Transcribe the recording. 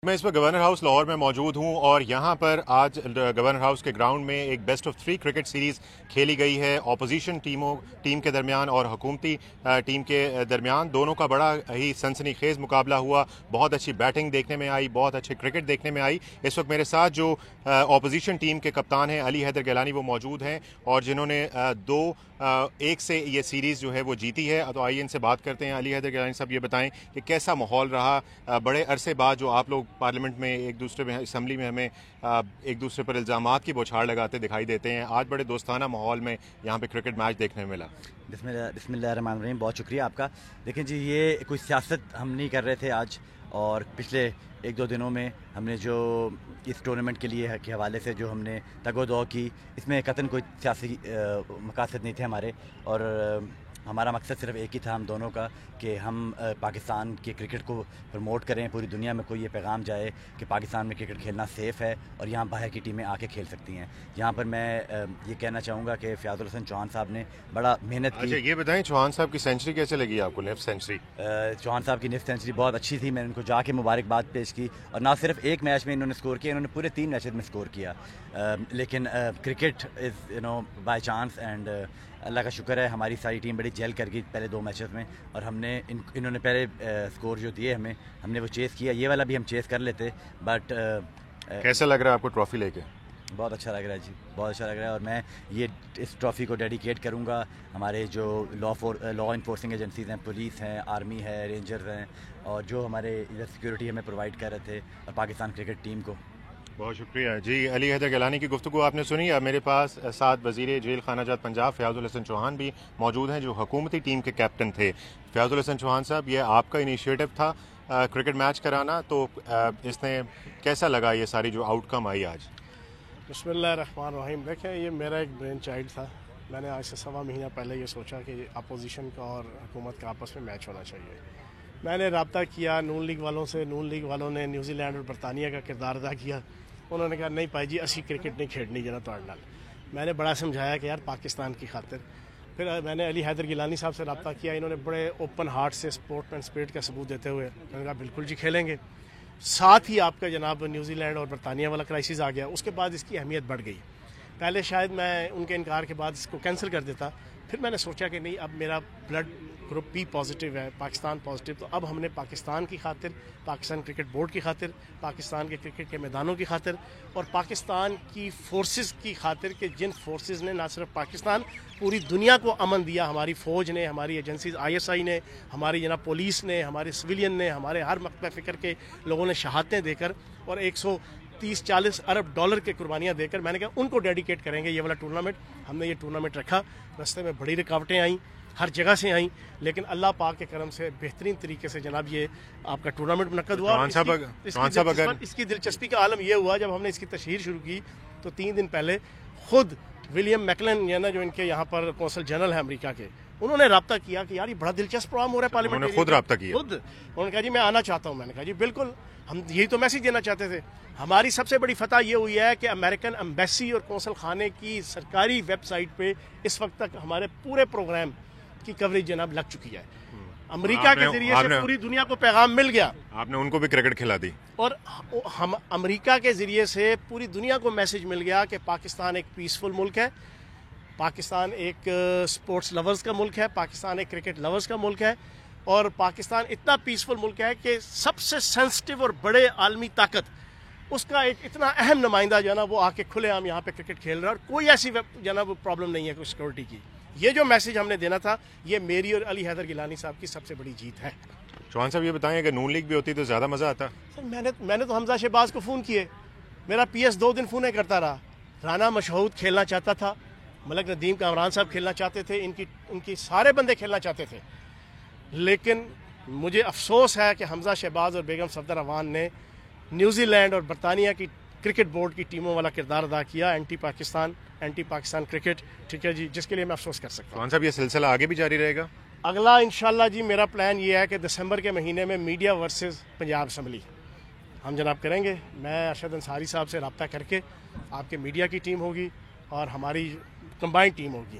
میں اس وقت governor house Lahore میں موجود ہوں اور یہاں پر آج گورنر ہاؤس کے گراؤنڈ میں ایک بیسٹ آف 3 کرکٹ سیریز کھیلی گئی ہے اپوزیشن ٹیم کے درمیان اور حکومتی ٹیم کے درمیان. دونوں کا بڑا ہی سنسنی خیز مقابلہ ہوا. بہت اچھی بیٹنگ دیکھنے میں آئی, بہت اچھے کرکٹ دیکھنے میں آئی. اس وقت میرے ساتھ جو اپوزیشن ٹیم کے کپتان ہیں علی حیدر گیلانی وہ موجود ہیں اور جنہوں نے 2-1 سے یہ سیریز جو ہے وہ جیتی ہے. تو آئیے ان سے بات کرتے ہیں. علی حیدر گیلانی صاحب یہ بتائیں کہ کیسا ماحول رہا بڑے عرصے بعد جو آپ لوگ پارلیمنٹ میں ایک دوسرے میں اسمبلی میں ہمیں ایک دوسرے پر الزامات کی بوچھاڑ لگاتے دکھائی دیتے ہیں, آج بڑے دوستانہ ماحول میں یہاں پہ کرکٹ میچ دیکھنے میں ملا. بسم اللہ الرحمن الرحیم. بہت شکریہ آپ کا. دیکھیں جی, یہ کوئی سیاست ہم نہیں کر رہے تھے آج, اور پچھلے 1-2 دنوں میں ہم نے جو اس ٹورنامنٹ کے لیے کے حوالے سے جو ہم نے تگ و دو کی, اس میں قطعاً کوئی سیاسی مقاصد نہیں تھے ہمارے, اور ہمارا مقصد صرف ایک ہی تھا ہم دونوں کا کہ ہم پاکستان کے کرکٹ کو پروموٹ کریں, پوری دنیا میں کوئی یہ پیغام جائے کہ پاکستان میں کرکٹ کھیلنا سیف ہے اور یہاں باہر کی ٹیمیں آ کے کھیل سکتی ہیں. یہاں پر میں یہ کہنا چاہوں گا کہ فیاض الحسن چوہان صاحب نے بڑا محنت کی. اچھا یہ بتائیں, چوہان صاحب کی سینچری کیسے لگی آپ کو, لیفٹ سینچری؟ چوہان صاحب کی لیفٹ سینچری بہت اچھی تھی. میں نے ان کو جا کے مبارکباد پیش کی, اور نہ صرف ایک میچ میں انہوں نے اسکور کیا, انہوں نے پورے 3 میچز میں اسکور کیا. لیکن cricket is by chance, and اللہ کا شکر ہے ہماری ساری ٹیم بڑی جیل کر گئی پہلے 2 میچز میں, اور ہم نے انہوں نے پہلے اسکور جو دیے ہم نے وہ چیز کیا. یہ والا بھی ہم چیز کر لیتے, بٹ کیسا لگ رہا ہے آپ کو ٹرافی لے کے؟ بہت اچھا لگ رہا ہے جی, بہت اچھا لگ رہا ہے. اور میں یہ اس ٹرافی کو ڈیڈیکیٹ کروں گا ہمارے جو لا انفورسنگ ایجنسیز ہیں, پولیس ہیں, آرمی ہے, رینجرز ہیں, اور جو ہمارے ادھر سیکورٹی ہمیں پرووائڈ کر رہے تھے, اور پاکستان کرکٹ ٹیم کو. بہت شکریہ جی. علی حیدر گیلانی کی گفتگو آپ نے سنی. اب میرے پاس ساتھ وزیر جیل خانہ جات پنجاب فیاض الحسن چوہان بھی موجود ہیں جو حکومتی ٹیم کے کیپٹن تھے. فیاض الحسن چوہان صاحب, یہ آپ کا انیشیٹو تھا کرکٹ میچ کرانا, تو اس نے کیسا لگا یہ ساری جو آؤٹ کم آئی آج؟ بسم اللہ الرحمن الرحیم. دیکھیں, یہ میرا ایک برین چائلڈ تھا. میں نے آج سے 1.25 مہینہ پہلے یہ سوچا کہ اپوزیشن کا اور حکومت کا آپس میں میچ ہونا چاہیے. میں نے رابطہ کیا نون لیگ والوں سے. نون لیگ والوں نے نیوزی لینڈ اور برطانیہ کا کردار ادا کیا. انہوں نے کہا نہیں بھائی جی اسی کرکٹ نہیں کھیلنی جنا تو نال. میں نے بڑا سمجھایا کہ یار پاکستان کی خاطر. پھر میں نے علی حیدر گیلانی صاحب سے رابطہ کیا. انہوں نے بڑے اوپن ہارٹ سے سپورٹ اینڈ اسپرٹ کا ثبوت دیتے ہوئے میں نے کہا بالکل جی کھیلیں گے. ساتھ ہی آپ کا جناب نیوزی لینڈ اور برطانیہ والا کرائسس آ گیا. اس کے بعد اس کی اہمیت بڑھ گئی. پہلے شاید میں ان کے انکار کے بعد اس کو کینسل کر دیتا. پھر میں نے سوچا کہ نہیں, اب میرا بلڈ گروپ بھی پازیٹیو ہے, پاکستان پازیٹیو, تو اب ہم نے پاکستان کی خاطر, پاکستان کرکٹ بورڈ کی خاطر, پاکستان کے کرکٹ کے میدانوں کی خاطر, اور پاکستان کی فورسز کی خاطر کہ جن فورسز نے نہ صرف پاکستان پوری دنیا کو امن دیا, ہماری فوج نے, ہماری ایجنسیز ISI نے, ہماری جناب پولیس نے, ہمارے سویلین نے, ہمارے ہر مقطع فکر کے لوگوں نے شہادتیں دے کر اور 130-40 ارب ڈالر کے قربانیاں دے کر, میں نے کہا ان کو ڈیڈیکیٹ کریں گے یہ والا ٹورنامنٹ. ہم نے یہ ٹورنامنٹ رکھا. رستے میں بڑی رکاوٹیں آئیں, ہر جگہ سے آئیں, لیکن اللہ پاک کے کرم سے بہترین طریقے سے جناب یہ آپ کا ٹورنامنٹ منعقد ہوا. اس کی دلچسپی کا عالم یہ ہوا, جب ہم نے اس کی تشہیر شروع کی تو 3 دن پہلے خود ولیم میکلن جو ان کے یہاں پر کونسل جنرل ہیں امریکہ کے, انہوں نے رابطہ کیا کہ یار یہ بڑا دلچسپ پروگرام ہو رہا ہے پارلیمنٹ میں. خود رابطہ کیا, خود انہوں نے کہا جی میں آنا چاہتا ہوں. میں نے کہا جی بالکل, ہم یہی تو میسج دینا چاہتے تھے. ہماری سب سے بڑی فتح یہ ہوئی ہے کہ امریکن ایمبیسی اور کونسل خانے کی سرکاری ویب سائٹ پہ اس وقت تک ہمارے پورے پروگرام کی کوریج جناب لگ چکی ہے. امریکہ کے ذریعے سے پوری دنیا کو پیغام مل گیا. آپ نے ان کو بھی کرکٹ کھلا دی, اور ہم امریکہ کے ذریعے سے پوری دنیا کو میسج مل گیا کہ پاکستان ایک پیسفل ملک ہے, پاکستان ایک سپورٹس لورز کا ملک ہے, پاکستان ایک کرکٹ لورز کا ملک ہے, اور پاکستان اتنا پیسفل ملک ہے کہ سب سے سینسٹیو اور بڑے عالمی طاقت اس کا ایک اتنا اہم نمائندہ جو ہے نا وہ آ کے کھلے عام یہاں پہ کرکٹ کھیل رہا ہے, اور کوئی ایسی جو ہے نا وہ پرابلم نہیں ہے کوئی سیکورٹی کی. یہ جو میسج ہم نے دینا تھا, یہ میری اور علی حیدر گیلانی صاحب کی سب سے بڑی جیت ہے. چوہان صاحب یہ بتائیں اگر نون لیگ بھی ہوتی تو زیادہ مزہ آتا. سر میں نے تو حمزہ شہباز کو فون کیے, میرا PS 2 دن فون کرتا رہا. رانا مشہود کھیلنا چاہتا تھا, ملک ندیم کامران صاحب کھیلنا چاہتے تھے, ان کی سارے بندے کھیلنا چاہتے تھے, لیکن مجھے افسوس ہے کہ حمزہ شہباز اور بیگم صفدر اوان نے نیوزی لینڈ اور برطانیہ کی کرکٹ بورڈ کی ٹیموں والا کردار ادا کیا, اینٹی پاکستان کرکٹ. ٹھیک ہے جی, جس کے لیے میں افسوس کر سکتا ہوں. چوہان صاحب یہ سلسلہ آگے بھی جاری رہے گا؟ اگلا انشاءاللہ جی میرا پلان یہ ہے کہ دسمبر کے مہینے میں میڈیا ورسز پنجاب اسمبلی ہم جناب کریں گے. میں ارشد انصاری صاحب سے رابطہ کر کے, آپ کے میڈیا کی ٹیم ہوگی اور ہماری کمبائنڈ ٹیم ہوگی,